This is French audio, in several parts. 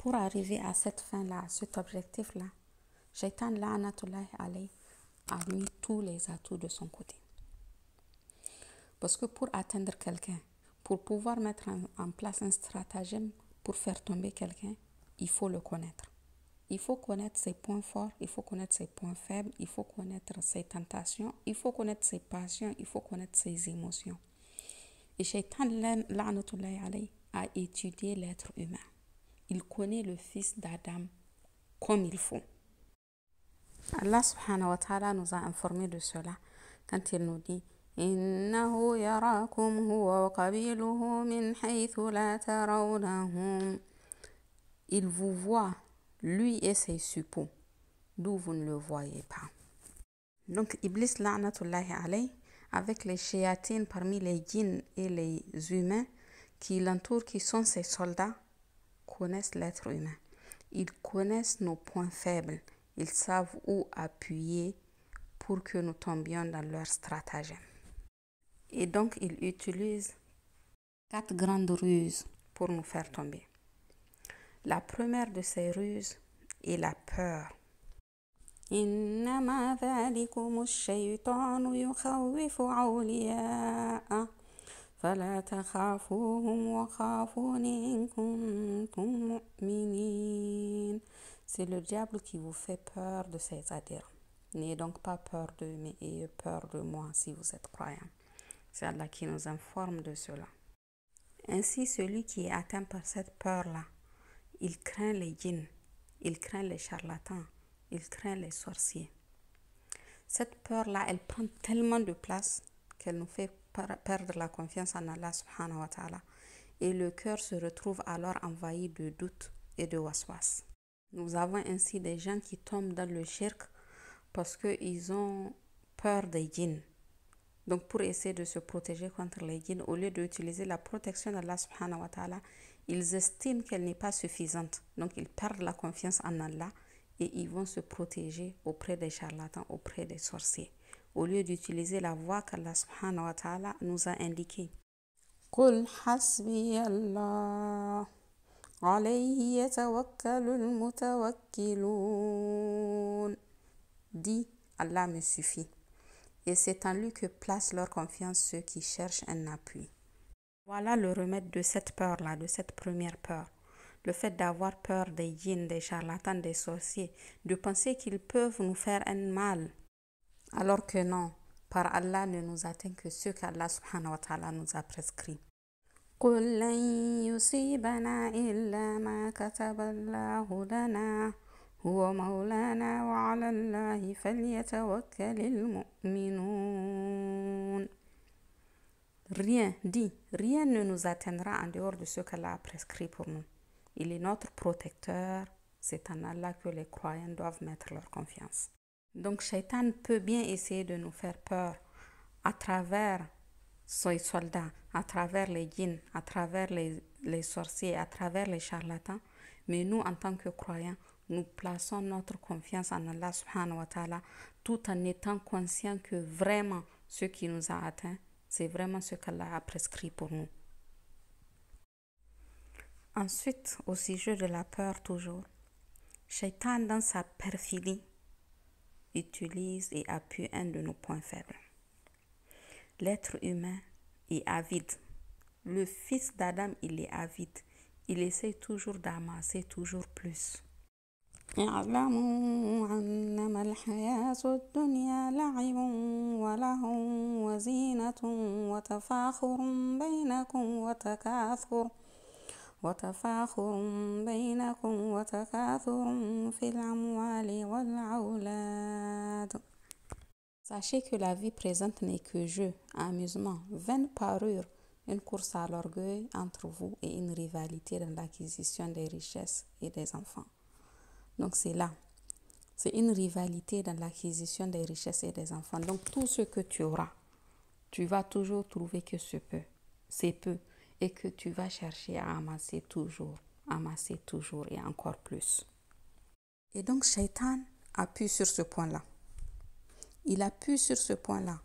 pour arriver à cette fin-là, à cet objectif-là, Shaitan la'natullahi alayhi a mis tous les atouts de son côté. Parce que pour atteindre quelqu'un, pour pouvoir mettre en place un stratagème pour faire tomber quelqu'un, il faut le connaître. Il faut connaître ses points forts, il faut connaître ses points faibles, il faut connaître ses tentations, il faut connaître ses passions, il faut connaître ses émotions. Et Shaitan la'natullahi alayhi a étudié l'être humain. Il connaît le fils d'Adam comme il faut. Allah subhanahu wa ta'ala nous a informé de cela quand il nous dit إِنَّهُ يَرَاكُمْ هُوَ وَقَبِيلُهُ مِنْ حَيْثُ لَا تَرَوْنَهُمْ. Il vous voit, lui et ses suppôts, d'où vous ne le voyez pas. Donc Iblis la'natullahi alayhi, avec les shéatines parmi les djinns et les humains qui l'entourent, qui sont ses soldats, connaissent l'être humain. Ils connaissent nos points faibles. Ils savent où appuyer pour que nous tombions dans leur stratagème. Et donc, ils utilisent 4 grandes ruses pour nous faire tomber. La première de ces ruses est la peur. إِنَّمَا ذَلِكُمُ الشَّيْطَانُ يُخَوِّفُ أَوْلِيَاءَهُ فَلَا تَخَافُوهُمْ وَخَافُونِي إِن كُنتُم مُّؤْمِنِينَ. C'est le diable qui vous fait peur de ses adhérents. N'ayez donc pas peur d'eux, mais ayez peur de moi si vous êtes croyants. C'est Allah qui nous informe de cela. Ainsi, celui qui est atteint par cette peur-là, il craint les djinns, il craint les charlatans, il craint les sorciers. Cette peur-là, elle prend tellement de place qu'elle nous fait perdre la confiance en Allah subhanahu wa ta'ala. Et le cœur se retrouve alors envahi de doutes et de waswas. Nous avons ainsi des gens qui tombent dans le shirk parce qu'ils ont peur des djinns. Donc pour essayer de se protéger contre les djinns, au lieu d'utiliser la protection d'Allah subhanahu wa ta'ala, ils estiment qu'elle n'est pas suffisante. Donc ils perdent la confiance en Allah et ils vont se protéger auprès des charlatans, auprès des sorciers, au lieu d'utiliser la voie qu'Allah subhanahu wa ta'ala nous a indiquée. قُلْ حَسْبِيَ اللَّهُ عَلَيْهِ يَتَوَكَّلُ الْمُتَوَكِّلُونَ. Dis, Allah me suffit. Et c'est en lui que placent leur confiance ceux qui cherchent un appui. Voilà le remède de cette peur-là, de cette première peur. Le fait d'avoir peur des djinns, des charlatans, des sorciers, de penser qu'ils peuvent nous faire un mal. Alors que non, par Allah ne nous atteint que ce qu'Allah subhanahu wa ta'ala nous a prescrit. قُلْ لَنْ يُصِيبَنَا إِلَّا مَا كَتَبَ اللَّهُ لَنَا هُوَ مَوْلَانَا وَعَلَى اللَّهِ فَلْيَتَوَكَّلِ الْمُؤْمِنُونَ. Rien, dit, rien ne nous atteindra en dehors de ce qu'Allah a prescrit pour nous. Il est notre protecteur, c'est en Allah que les croyants doivent mettre leur confiance. Donc, Shaitan peut bien essayer de nous faire peur à travers ses soldats, à travers les djinns, à travers les sorciers, à travers les charlatans. Mais nous, en tant que croyants, nous plaçons notre confiance en Allah subhanahu wa ta'ala tout en étant conscients que vraiment ce qui nous a atteints, c'est vraiment ce qu'Allah a prescrit pour nous. Ensuite, au sujet de la peur toujours, Shaitan dans sa perfidie utilise et appuie un de nos points faibles. L'être humain est avide. Le fils d'Adam, il est avide. Il essaie toujours d'amasser toujours plus. اعلموا أنما الحياة الدنيا لعب ولهو وزينة وتفاخر بينكم وتكاثر في الأموال والأولاد. Sachez que la vie présente n'est que jeu, amusement, vaine parure, une course à l'orgueil entre vous et une rivalité dans l'acquisition des richesses et des enfants. Donc c'est là, c'est une rivalité dans l'acquisition des richesses et des enfants. Donc tout ce que tu auras, tu vas toujours trouver que c'est peu et que tu vas chercher à amasser toujours et encore plus. Et donc Shaitan appuie sur ce point-là. Il appuie sur ce point-là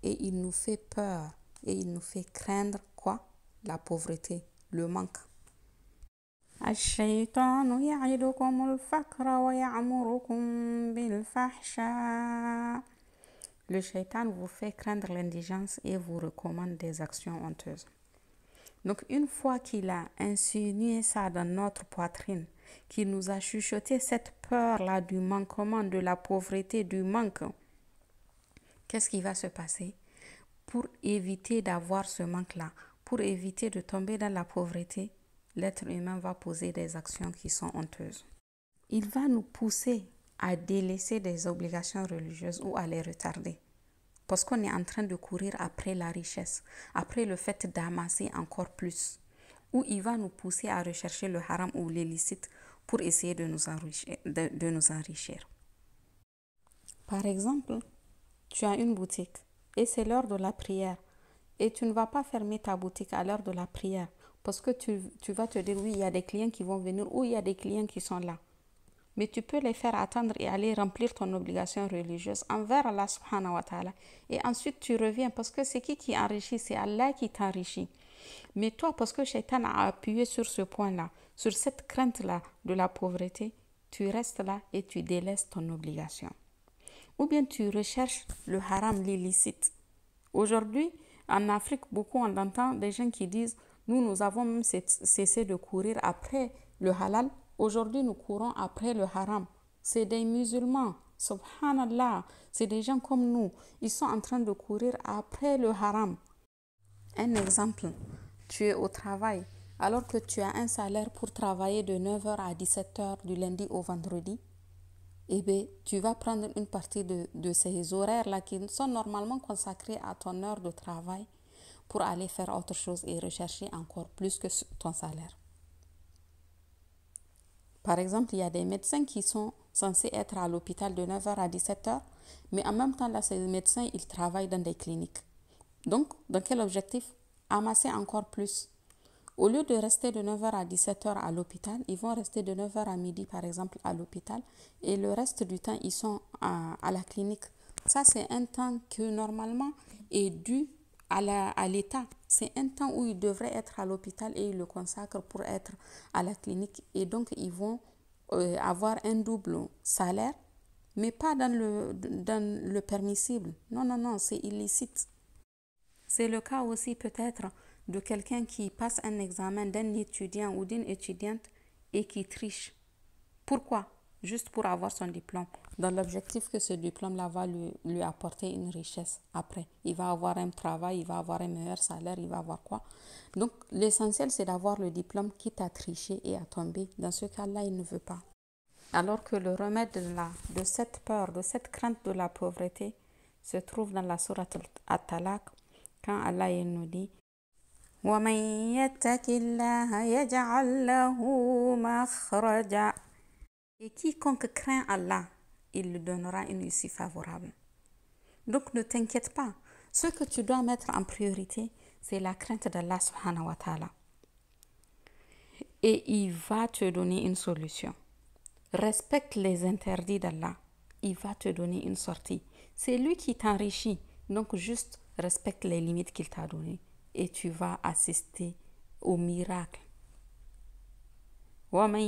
et il nous fait peur et il nous fait craindre quoi? La pauvreté, le manque. الشيطان يعدكم الفقر ويأمركم بالفحشاء. Le shaitan vous fait craindre l'indigence et vous recommande des actions honteuses. Donc une fois qu'il a insinué ça dans notre poitrine, qu'il nous a chuchoté cette peur-là du manquement, de la pauvreté, du manque, qu'est-ce qui va se passer? Pour éviter d'avoir ce manque-là, pour éviter de tomber dans la pauvreté, l'être humain va poser des actions qui sont honteuses. Il va nous pousser à délaisser des obligations religieuses ou à les retarder. Parce qu'on est en train de courir après la richesse, après le fait d'amasser encore plus. Ou il va nous pousser à rechercher le haram ou l'illicite pour essayer de nous enrichir. Par exemple, tu as une boutique et c'est l'heure de la prière. Et tu ne vas pas fermer ta boutique à l'heure de la prière. Parce que tu vas te dire, oui, il y a des clients qui vont venir ou il y a des clients qui sont là. Mais tu peux les faire attendre et aller remplir ton obligation religieuse envers Allah subhanahu wa ta'ala. Et ensuite, tu reviens parce que c'est qui enrichit? C'est Allah qui t'enrichit. Mais toi, parce que Shaitan a appuyé sur ce point-là, sur cette crainte-là de la pauvreté, tu restes là et tu délaisses ton obligation. Ou bien tu recherches le haram, l'illicite. Aujourd'hui, en Afrique, beaucoup on entend des gens qui disent « Nous avons même cessé de courir après le halal. Aujourd'hui, nous courons après le haram. » C'est des musulmans. Subhanallah. C'est des gens comme nous. Ils sont en train de courir après le haram. Un exemple. Tu es au travail. Alors que tu as un salaire pour travailler de 9h à 17h du lundi au vendredi, eh bien, tu vas prendre une partie de ces horaires-là qui sont normalement consacrés à ton heure de travail pour aller faire autre chose et rechercher encore plus que ton salaire. Par exemple, il y a des médecins qui sont censés être à l'hôpital de 9h à 17h, mais en même temps, là, ces médecins, ils travaillent dans des cliniques. Donc, dans quel objectif? Amasser encore plus. Au lieu de rester de 9h à 17h à l'hôpital, ils vont rester de 9h à midi, par exemple, à l'hôpital. Et le reste du temps, ils sont à la clinique. Ça, c'est un temps que normalement est dû à l'État. C'est un temps où ils devraient être à l'hôpital et ils le consacrent pour être à la clinique. Et donc, ils vont avoir un double salaire, mais pas dans le permissible. Non, non, non, c'est illicite. C'est le cas aussi peut-être de quelqu'un qui passe un examen d'un étudiant ou d'une étudiante et qui triche. Pourquoi? Juste pour avoir son diplôme. Dans l'objectif que ce diplôme-là va lui apporter une richesse après. Il va avoir un travail, il va avoir un meilleur salaire, il va avoir quoi? Donc l'essentiel c'est d'avoir le diplôme quitte à tricher et à tomber. Dans ce cas-là, il ne veut pas. Alors que le remède de cette peur, de cette crainte de la pauvreté se trouve dans la sourate At-Talaq quand Allah nous dit وَمَنْ يَتَّقِ اللَّهَ يَجْعَلْ لَهُ مَخْرَجًا. Et quiconque craint Allah, il lui donnera une issue favorable. Donc ne t'inquiète pas. Ce que tu dois mettre en priorité, c'est la crainte d'Allah subhanahu wa ta'ala. Et il va te donner une solution. Respecte les interdits d'Allah. Il va te donner une sortie. C'est lui qui t'enrichit. Donc juste respecte les limites qu'il t'a données. Et tu vas assister au miracle. وَمَنْ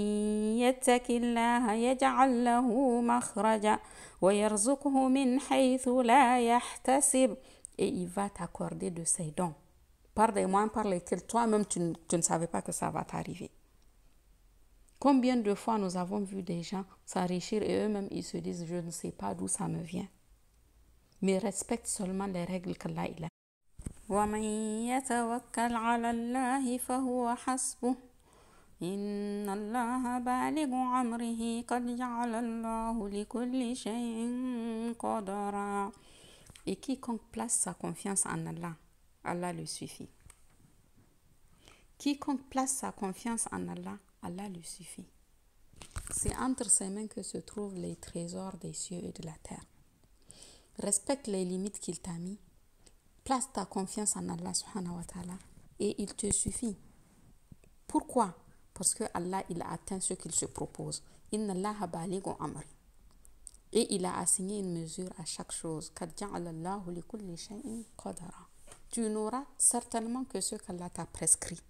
يَتَّقِ اللَّهَ يَجْعَلْ لَهُ مَخْرَجًا وَيَرْزُقْهُ مِنْ حَيْثُ لَا يَحْتَسِبُ. Et il va t'accorder de ses dons par des moyens par lesquels toi-même tu ne savais pas que ça va t'arriver. Combien de fois nous avons vu des gens s'enrichir et eux-mêmes ils se disent je ne sais pas d'où ça me vient. Mais respecte seulement les règles qu'Allah il a. وَمَنْ يَتَوَكَّلْ عَلَى اللَّهِ فَهُوَ حَسْبُهُ إِنَّ اللَّهَ بَالِغُ أَمْرِهِ قَدْ جَعَلَ اللَّهُ لِكُلِّ شَيْءٍ قَدْرًا. Et quiconque place sa confiance en Allah, Allah le suffit. Quiconque place sa confiance en Allah, Allah lui suffit. C'est entre ses mains que se trouvent les trésors des cieux et de la terre. Respecte les limites qu'il t'a mis. Place ta confiance en Allah subhanahu wa ta'ala et il te suffit. Pourquoi? Parce que Allah, il a atteint ce qu'il se propose. Inna Allaha balighu amri. Et il a assigné une mesure à chaque chose. Qad ja'ala Allahu li kulli shay'in qadara. Tu n'auras certainement que ce qu'Allah t'a prescrit.